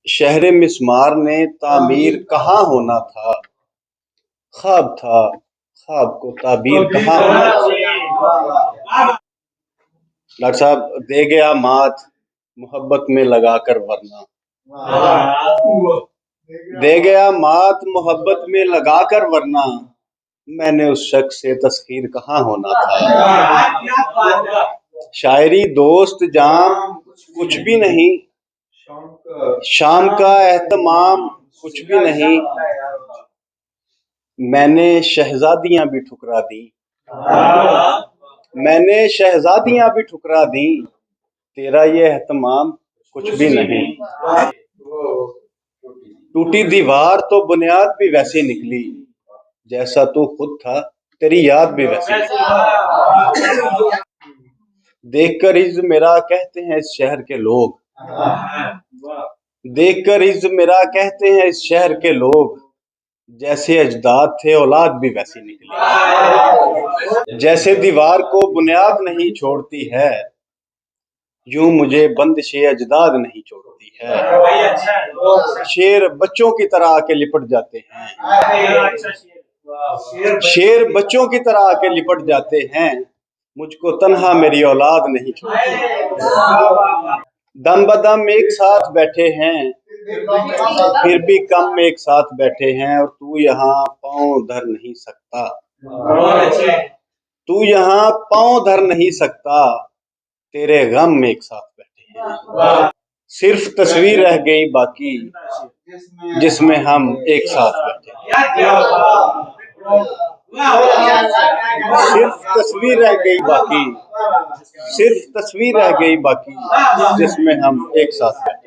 शहर मिस्मार ने तामीर कहाँ होना था, ख्वाब था ख्वाब को ताबीर कहाँ होना था। डॉक्टर साहब, दे गया मात मोहब्बत में लगाकर वरना, दे गया मात मोहब्बत में लगाकर वरना, मैंने उस शख्स से तस्खीर कहाँ होना था। शायरी दोस्त जाम कुछ भी नहीं, शाम का एहतमाम कुछ भी नहीं, मैंने शहजादियां भी ठुकरा दी, मैंने शहजादियां भी ठुकरा दी, तेरा ये एहतमाम कुछ भी नहीं। टूटी दीवार तो बुनियाद भी वैसी निकली, जैसा तू खुद था तेरी याद भी वैसी निकली। देखकर इज़्ज़ मेरा कहते हैं इस शहर के लोग, देखकर इज़्ज़ मेरा कहते हैं इस शहर के लोग, जैसे अजदाद थे औलाद भी वैसी निकली। जैसे दीवार को बुनियाद नहीं छोड़ती है, यूं मुझे बंदिशे अजदाद नहीं छोड़ती है। शेर बच्चों की तरह आके लिपट जाते हैं, शेर बच्चों की तरह आके लिपट जाते हैं, मुझको तन्हा मेरी औलाद नहीं छोड़ती। दम बदम एक साथ बैठे हैं, फिर भी कम एक साथ बैठे हैं, और तू यहाँ पाँव धर नहीं सकता, तू यहाँ पाँव धर नहीं सकता, तेरे गम में एक साथ बैठे हैं। सिर्फ तस्वीर रह गई बाकी, जिसमें हम एक साथ बैठे हैं। सिर्फ तस्वीर रह गई बाकी, सिर्फ तस्वीर रह गई बाकी, जिसमें हम एक साथ बैठे हैं।